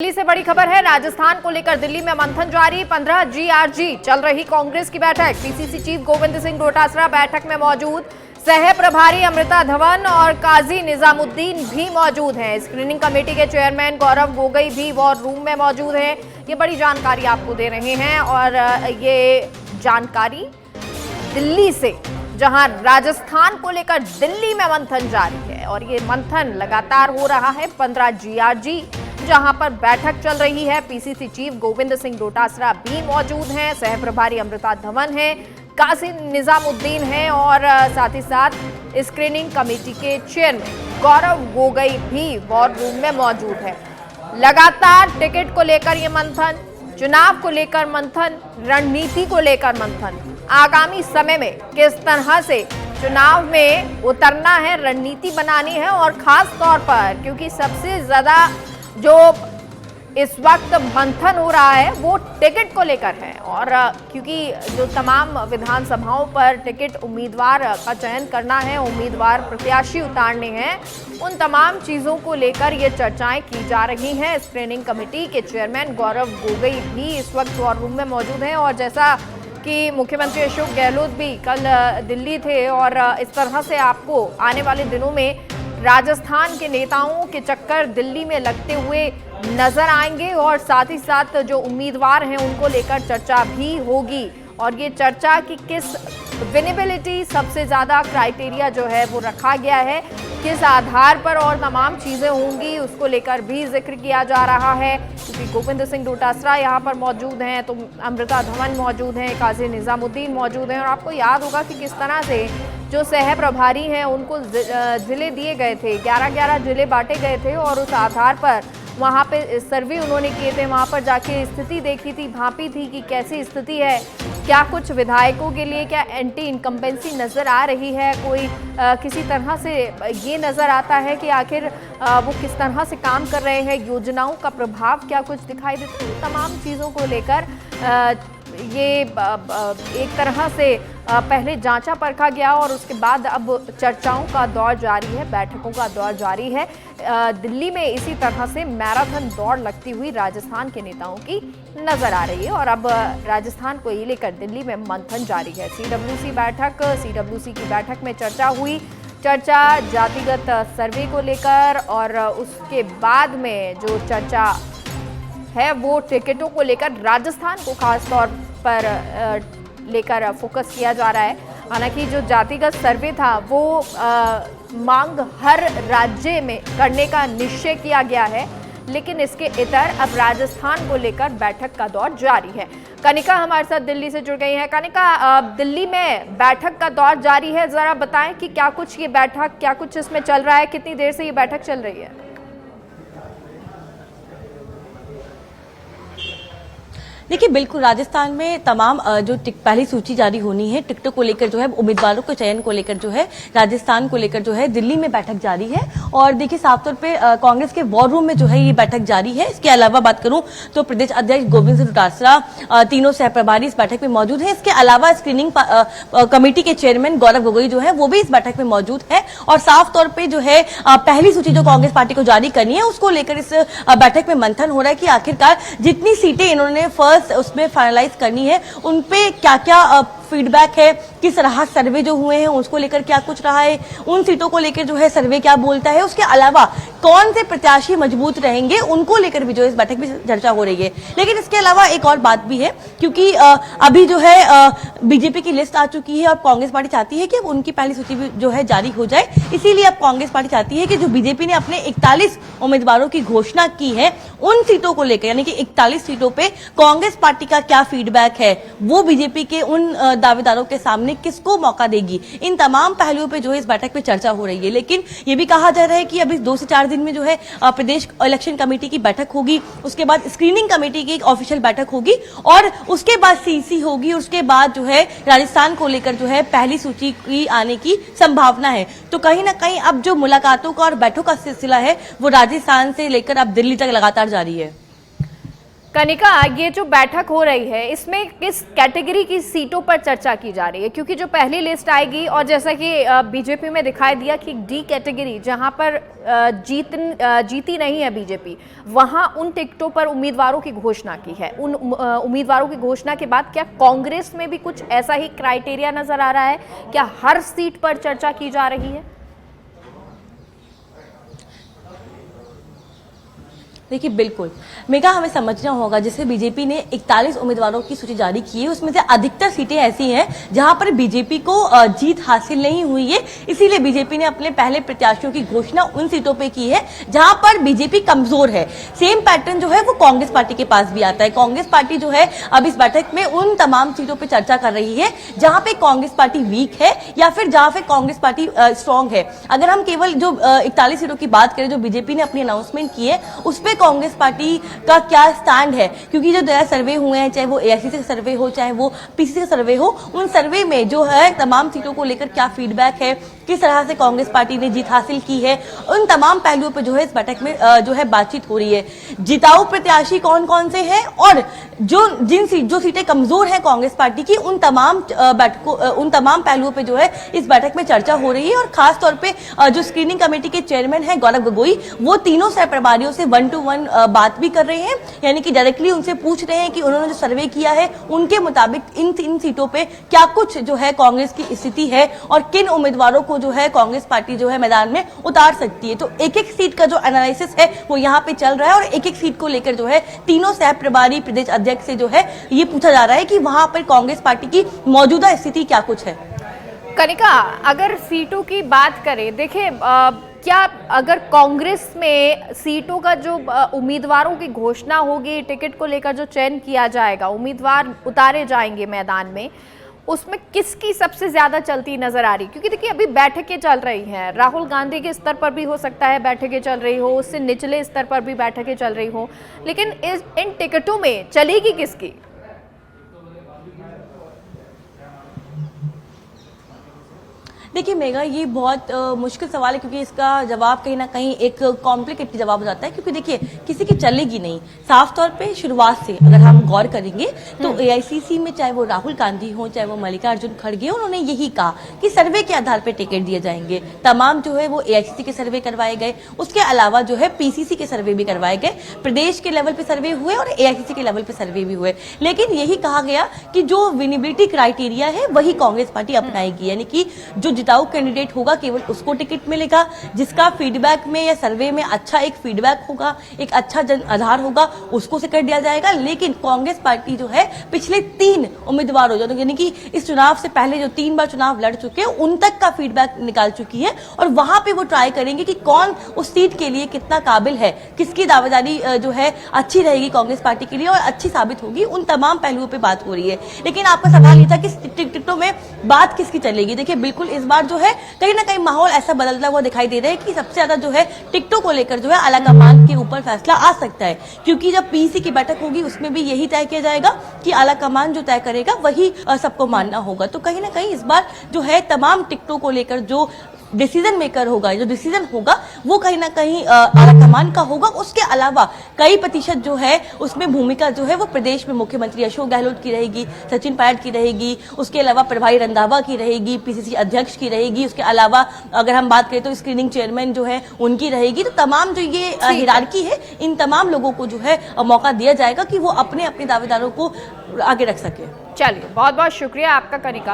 दिल्ली से बड़ी खबर है। राजस्थान को लेकर दिल्ली में मंथन जारी। 15 GRG चल रही कांग्रेस की बैठक। पीसीसी चीफ गोविंद सिंह डोटासरा बैठक में मौजूद। सह प्रभारी अमृता धवन और काजी निजामुद्दीन भी मौजूद हैं। स्क्रीनिंग कमेटी के चेयरमैन गौरव गोगई भी वॉर रूम में मौजूद हैं। ये बड़ी जानकारी आपको दे रहे हैं और ये जानकारी दिल्ली से, जहां राजस्थान को लेकर दिल्ली में मंथन जारी है और ये मंथन लगातार हो रहा है। 15 GRG जहां पर बैठक चल रही है। पीसीसी चीफ गोविंद सिंह डोटासरा भी मौजूद हैं, सह प्रभारी अमृता धवन हैं, काजी निजामुद्दीन हैं और साथ ही साथ स्क्रीनिंग कमेटी के चेयरमैन गौरव गोगई भी वॉर रूम में मौजूद है। लगातार टिकट को लेकर ये मंथन, चुनाव को लेकर मंथन, रणनीति को लेकर मंथन, आगामी समय में किस तरह से चुनाव में उतरना है, रणनीति बनानी है और खास तौर पर क्योंकि सबसे ज्यादा जो इस वक्त मंथन हो रहा है वो टिकट को लेकर है और क्योंकि जो तमाम विधानसभाओं पर टिकट उम्मीदवार का चयन करना है, उम्मीदवार प्रत्याशी उतारने हैं, उन तमाम चीज़ों को लेकर ये चर्चाएं की जा रही हैं। स्क्रीनिंग कमेटी के चेयरमैन गौरव गोगई भी इस वक्त वॉर रूम में मौजूद हैं और जैसा कि मुख्यमंत्री अशोक गहलोत भी कल दिल्ली थे और इस तरह से आपको आने वाले दिनों में राजस्थान के नेताओं के चक्कर दिल्ली में लगते हुए नजर आएंगे और साथ ही साथ जो उम्मीदवार हैं उनको लेकर चर्चा भी होगी और ये चर्चा कि किस विनेबिलिटी सबसे ज़्यादा क्राइटेरिया जो है वो रखा गया है, किस आधार पर और तमाम चीज़ें होंगी उसको लेकर भी जिक्र किया जा रहा है। क्योंकि गोविंद सिंह डोटासरा यहाँ पर मौजूद हैं, तो अमृता धवन मौजूद हैं, काजी निजामुद्दीन मौजूद हैं और आपको याद होगा कि किस तरह से जो सह प्रभारी हैं उनको जिले दिए गए थे, 11-11 जिले बांटे गए थे और उस आधार पर वहाँ पे सर्वे उन्होंने किए थे, वहाँ पर जाके स्थिति देखी थी, भांपी थी कि कैसी स्थिति है, क्या कुछ विधायकों के लिए क्या एंटी इनकम्बेंसी नज़र आ रही है, कोई किसी तरह से ये नज़र आता है कि आखिर वो किस तरह से काम कर रहे हैं, योजनाओं का प्रभाव क्या कुछ दिखाई देता है। तमाम चीज़ों को लेकर ये एक तरह से पहले जांचा परखा गया और उसके बाद अब चर्चाओं का दौर जारी है, बैठकों का दौर जारी है। दिल्ली में इसी तरह से मैराथन दौड़ लगती हुई राजस्थान के नेताओं की नजर आ रही है और अब राजस्थान को ये लेकर दिल्ली में मंथन जारी है। सीडब्ल्यूसी की बैठक में चर्चा हुई, चर्चा जातिगत सर्वे को लेकर और उसके बाद में जो चर्चा है वो टिकटों को लेकर राजस्थान को खास तौर पर लेकर फोकस किया जा रहा है। हालांकि जो जातिगत सर्वे था वो मांग हर राज्य में करने का निश्चय किया गया है, लेकिन इसके इतर अब राजस्थान को लेकर बैठक का दौर जारी है। कनिका हमारे साथ दिल्ली से जुड़ गई हैं। कनिका, दिल्ली में बैठक का दौर जारी है, जरा बताएं कि क्या कुछ ये बैठक, क्या कुछ इसमें चल रहा है, कितनी देर से ये बैठक चल रही है? देखिए, बिल्कुल राजस्थान में तमाम जो पहली सूची जारी होनी है टिकटों को लेकर जो है, उम्मीदवारों के चयन को लेकर जो है, राजस्थान को लेकर जो है दिल्ली में बैठक जारी है और देखिए साफ तौर पे कांग्रेस के वॉर रूम में जो है ये बैठक जारी है। इसके अलावा बात करूं तो प्रदेश अध्यक्ष गोविंद सिंह डोटासरा, तीनों सह प्रभारी इस बैठक में मौजूद है। इसके अलावा स्क्रीनिंग कमेटी के चेयरमैन गौरव गोगई जो है वो भी इस बैठक में मौजूद है और साफ तौर पर जो है पहली सूची जो कांग्रेस पार्टी को जारी करनी है उसको लेकर इस बैठक में मंथन हो रहा है कि आखिरकार जितनी सीटें इन्होंने उसमें फाइनलाइज करनी है उन पे क्या क्या फीडबैक है, किस राहत सर्वे जो हुए हैं उसको लेकर क्या कुछ रहा है, उन सीटों को लेकर जो है सर्वे क्या बोलता है, उसके अलावा कौन से प्रत्याशी मजबूत रहेंगे उनको लेकर भी जो इस बैठक में चर्चा हो रही है। लेकिन इसके अलावा एक और बात भी है क्योंकि अभी जो है बीजेपी की लिस्ट आ चुकी है और कांग्रेस पार्टी चाहती है कि अब उनकी पहली सूची भी जो है जारी हो जाए। इसीलिए अब कांग्रेस पार्टी चाहती है कि जो बीजेपी ने अपने 41 उम्मीदवारों की घोषणा की है उन सीटों को लेकर, यानी कि 41 सीटों पे कांग्रेस पार्टी का क्या फीडबैक है, वो बीजेपी के उन दावेदारों के सामने किसको मौका देगी, इन तमाम पहलुओं पे जो है इस बैठक में चर्चा हो रही है। लेकिन ये भी कहा जा रहा है कि अभी 2 से 4 दिन में जो है प्रदेश इलेक्शन कमेटी की बैठक होगी, उसके बाद स्क्रीनिंग कमेटी की एक ऑफिशियल बैठक होगी और उसके बाद सीसी होगी, उसके बाद जो है राजस्थान को लेकर जो है पहली सूची की आने की संभावना है। तो कहीं ना कहीं अब जो मुलाकातों का और बैठकों का सिलसिला है वो राजस्थान से लेकर अब दिल्ली तक लगातार जारी है। कनिका, ये जो बैठक हो रही है इसमें किस कैटेगरी की सीटों पर चर्चा की जा रही है? क्योंकि जो पहली लिस्ट आएगी, और जैसा कि बीजेपी में दिखाई दिया कि डी कैटेगरी जहां पर जीती नहीं है बीजेपी, वहां उन टिकटों पर उम्मीदवारों की घोषणा की है। उन उम्मीदवारों की घोषणा के बाद क्या कांग्रेस में भी कुछ ऐसा ही क्राइटेरिया नजर आ रहा है? क्या हर सीट पर चर्चा की जा रही है? देखिए बिल्कुल मेगा, हमें समझना होगा जैसे बीजेपी ने 41 उम्मीदवारों की सूची जारी की है, उसमें से अधिकतर सीटें ऐसी हैं जहां पर बीजेपी को जीत हासिल नहीं हुई है। इसीलिए बीजेपी ने अपने पहले प्रत्याशियों की घोषणा उन सीटों पे की है जहां पर बीजेपी कमजोर है। सेम पैटर्न जो है वो कांग्रेस पार्टी के पास भी आता है। कांग्रेस पार्टी जो है अब इस बैठक में उन तमाम सीटों पर चर्चा कर रही है जहां पे कांग्रेस पार्टी वीक है या फिर जहां पे कांग्रेस पार्टी स्ट्रांग है। अगर हम केवल जो 41 सीटों की बात करें जो बीजेपी ने अपनी अनाउंसमेंट की है, उस पर कांग्रेस पार्टी का क्या स्टैंड है, क्योंकि जो नया सर्वे हुए हैं, चाहे वो एआईसीसी का सर्वे हो चाहे वो पीसीसी का सर्वे हो, उन सर्वे में जो है तमाम सीटों को लेकर क्या फीडबैक है, किस तरह से कांग्रेस पार्टी ने जीत हासिल की है, उन तमाम पहलुओं पर जो है इस बैठक में जो है बातचीत हो रही है। जिताऊ प्रत्याशी कौन कौन से हैं और जो सीटें कमजोर हैं कांग्रेस पार्टी की, उन तमाम पहलुओं पे जो है इस बैठक में चर्चा हो रही है। और खास तौर पे जो स्क्रीनिंग कमेटी के चेयरमैन हैं गौरव गोगोई, वो तीनों सह प्रभारियों से 1-to-1 बात भी कर रहे हैं, यानी कि डायरेक्टली उनसे पूछ रहे हैं कि उन्होंने जो सर्वे किया है उनके मुताबिक इन 3 सीटों पे क्या कुछ जो है कांग्रेस की स्थिति है और किन उम्मीदवारों को जो है कांग्रेस पार्टी जो है मैदान में उतार सकती है। तो एक-एक सीट का जो एनालिसिस है वो यहाँ पे चल रहा है और एक-एक सीट को लेकर जो है तीनों सह प्रभारी प्रदेश अध्यक्ष से जो है ये पूछा जा रहा है कि वहां पर कांग्रेस पार्टी की मौजूदा स्थिति क्या कुछ है। कनिका, अगर सीटों की बात करें, देखिए क्या अगर कांग्रेस में सीटों का जो उम्मीदवारों की घोषणा होगी, टिकट को लेकर जो चयन किया जाएगा, उम्मीदवार उतारे जाएंगे मैदान में, उसमें किसकी सबसे ज्यादा चलती नजर आ रही? क्योंकि देखिए अभी बैठकें चल रही हैं, राहुल गांधी के स्तर पर भी हो सकता है बैठकें चल रही हो, उससे निचले स्तर पर भी बैठकें चल रही हो, लेकिन इन टिकटों में चलेगी किसकी? देखिए मेगा, ये बहुत मुश्किल सवाल है क्योंकि इसका जवाब कहीं ना कहीं एक कॉम्प्लिकेटेड जवाब हो जाता है। क्योंकि देखिए किसी की चलेगी नहीं, साफ तौर पे शुरुआत से अगर हम गौर करेंगे तो एआईसीसी में चाहे वो राहुल गांधी हो चाहे वो मल्लिकार्जुन खड़गे, उन्होंने यही कहा कि सर्वे के आधार पर टिकट दिए जाएंगे। तमाम जो है वो एआईसीसी के सर्वे करवाए गए, उसके अलावा जो है पीसीसी के सर्वे भी करवाए गए, प्रदेश के लेवल पे सर्वे हुए और एआईसीसी के लेवल पे सर्वे भी हुए। लेकिन यही कहा गया कि जो विनिबिलिटी क्राइटेरिया है वही कांग्रेस पार्टी अपनाएगी, यानी कि जो जिताऊ कैंडिडेट होगा केवल उसको टिकट मिलेगा, जिसका फीडबैक में या सर्वे में अच्छा एक फीडबैक होगा, एक अच्छा जन आधार होगा, उसको टिकट दिया जाएगा। लेकिन कांग्रेस पार्टी जो है पिछले 3 उम्मीदवारों यानी कि इस चुनाव से पहले जो 3 बार चुनाव लड़ चुके हैं उन तक का फीडबैक निकाल चुकी है और वहां पे वो ट्राई करेंगे कि कौन उस सीट के लिए कितना काबिल है, किसकी दावेदारी जो है अच्छी रहेगी कांग्रेस पार्टी के लिए और अच्छी साबित होगी। उन तमाम पहलुओं पर बात हो रही है। लेकिन आपका सवाल ये था कि टिकटों में बात किसकी चलेगी। देखिए बिल्कुल इस बार जो है कहीं ना कहीं माहौल ऐसा बदलता हुआ दिखाई दे रहा है कि सबसे ज्यादा जो है टिकटों को लेकर जो है आलाकमान के ऊपर फैसला आ सकता है, क्योंकि जब पीसी की बैठक होगी उसमें भी यही तय किया जाएगा कि आलाकमान जो तय करेगा वही सबको मानना होगा। तो कहीं ना कहीं इस बार जो है तमाम टिकटों को लेकर जो डिसीजन मेकर होगा, जो डिसीजन होगा वो कहीं ना कहीं आलाकमान का होगा। उसके अलावा कई प्रतिशत जो है उसमें भूमिका जो है वो प्रदेश में मुख्यमंत्री अशोक गहलोत की रहेगी, सचिन पायलट की रहेगी, उसके अलावा प्रभारी रंधावा की रहेगी, पीसीसी अध्यक्ष की रहेगी, उसके अलावा अगर हम बात करें तो स्क्रीनिंग चेयरमैन जो है उनकी रहेगी। तो तमाम जो ये हिरार्की है, इन तमाम लोगों को जो है मौका दिया जाएगा कि वो अपने अपने दावेदारों को आगे रख सके। चलिए, बहुत बहुत शुक्रिया आपका कनिका।